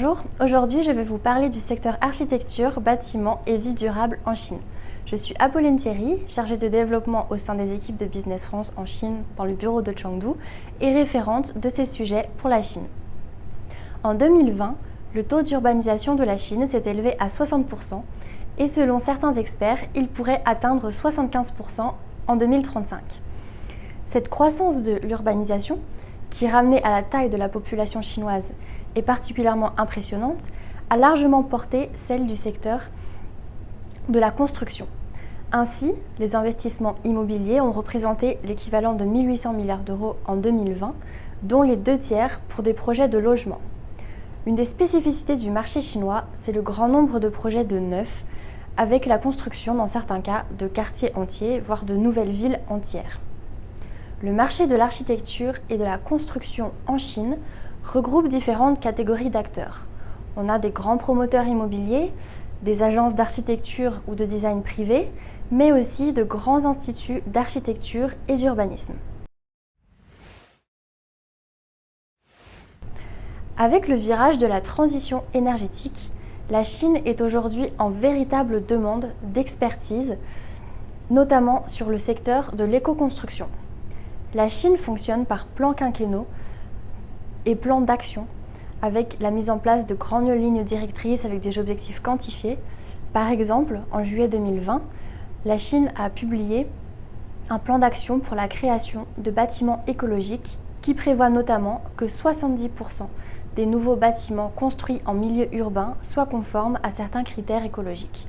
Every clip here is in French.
Bonjour, aujourd'hui je vais vous parler du secteur architecture, bâtiment et vie durable en Chine. Je suis Apolline Thierry, chargée de développement au sein des équipes de Business France en Chine dans le bureau de Chengdu et référente de ces sujets pour la Chine. En 2020, le taux d'urbanisation de la Chine s'est élevé à 60% et selon certains experts, il pourrait atteindre 75% en 2035. Cette croissance de l'urbanisation, qui ramenée à la taille de la population chinoise est particulièrement impressionnante, a largement porté celle du secteur de la construction. Ainsi, les investissements immobiliers ont représenté l'équivalent de 1 800 milliards d'euros en 2020, dont les 2/3 pour des projets de logement. Une des spécificités du marché chinois, c'est le grand nombre de projets de neufs, avec la construction, dans certains cas, de quartiers entiers, voire de nouvelles villes entières. Le marché de l'architecture et de la construction en Chine regroupe différentes catégories d'acteurs. On a des grands promoteurs immobiliers, des agences d'architecture ou de design privé, mais aussi de grands instituts d'architecture et d'urbanisme. Avec le virage de la transition énergétique, la Chine est aujourd'hui en véritable demande d'expertise, notamment sur le secteur de l'éco-construction. La Chine fonctionne par plans quinquennaux et plans d'action, avec la mise en place de grandes lignes directrices avec des objectifs quantifiés. Par exemple, en juillet 2020, la Chine a publié un plan d'action pour la création de bâtiments écologiques qui prévoit notamment que 70% des nouveaux bâtiments construits en milieu urbain soient conformes à certains critères écologiques.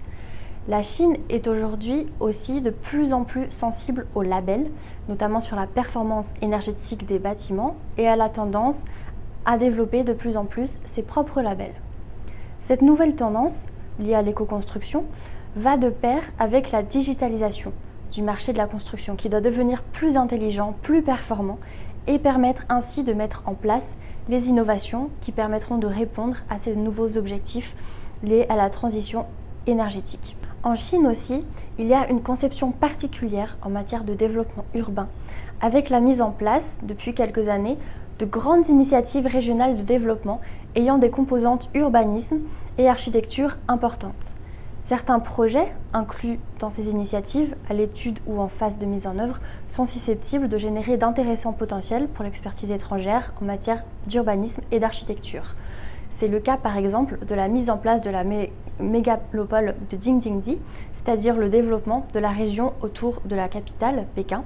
La Chine est aujourd'hui aussi de plus en plus sensible aux labels, notamment sur la performance énergétique des bâtiments, et elle a tendance à développer de plus en plus ses propres labels. Cette nouvelle tendance, liée à l'éco-construction, va de pair avec la digitalisation du marché de la construction, qui doit devenir plus intelligent, plus performant, et permettre ainsi de mettre en place les innovations qui permettront de répondre à ces nouveaux objectifs liés à la transition énergétique. En Chine aussi, il y a une conception particulière en matière de développement urbain, avec la mise en place, depuis quelques années, de grandes initiatives régionales de développement ayant des composantes urbanisme et architecture importantes. Certains projets inclus dans ces initiatives, à l'étude ou en phase de mise en œuvre, sont susceptibles de générer d'intéressants potentiels pour l'expertise étrangère en matière d'urbanisme et d'architecture. C'est le cas par exemple de la mise en place de la mégalopole de Dingdingdi, c'est-à-dire le développement de la région autour de la capitale, Pékin.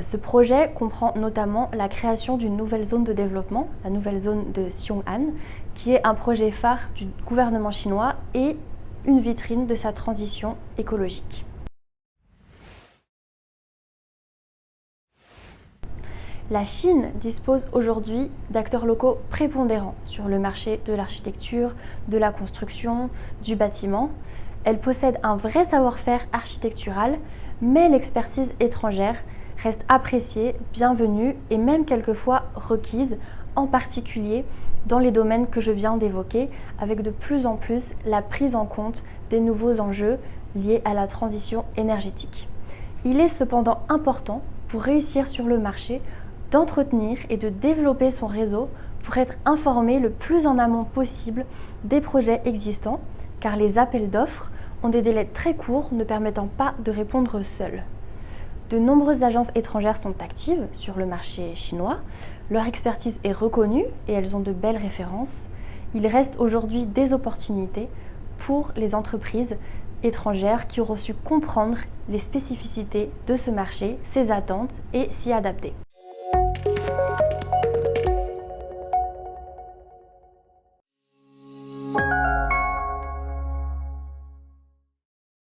Ce projet comprend notamment la création d'une nouvelle zone de développement, la nouvelle zone de Xiong'an, qui est un projet phare du gouvernement chinois et une vitrine de sa transition écologique. La Chine dispose aujourd'hui d'acteurs locaux prépondérants sur le marché de l'architecture, de la construction, du bâtiment. Elle possède un vrai savoir-faire architectural, mais l'expertise étrangère reste appréciée, bienvenue et même quelquefois requise, en particulier dans les domaines que je viens d'évoquer, avec de plus en plus la prise en compte des nouveaux enjeux liés à la transition énergétique. Il est cependant important, pour réussir sur le marché, d'entretenir et de développer son réseau pour être informé le plus en amont possible des projets existants, car les appels d'offres ont des délais très courts ne permettant pas de répondre seuls. De nombreuses agences étrangères sont actives sur le marché chinois, leur expertise est reconnue et elles ont de belles références. Il reste aujourd'hui des opportunités pour les entreprises étrangères qui auront su comprendre les spécificités de ce marché, ses attentes et s'y adapter.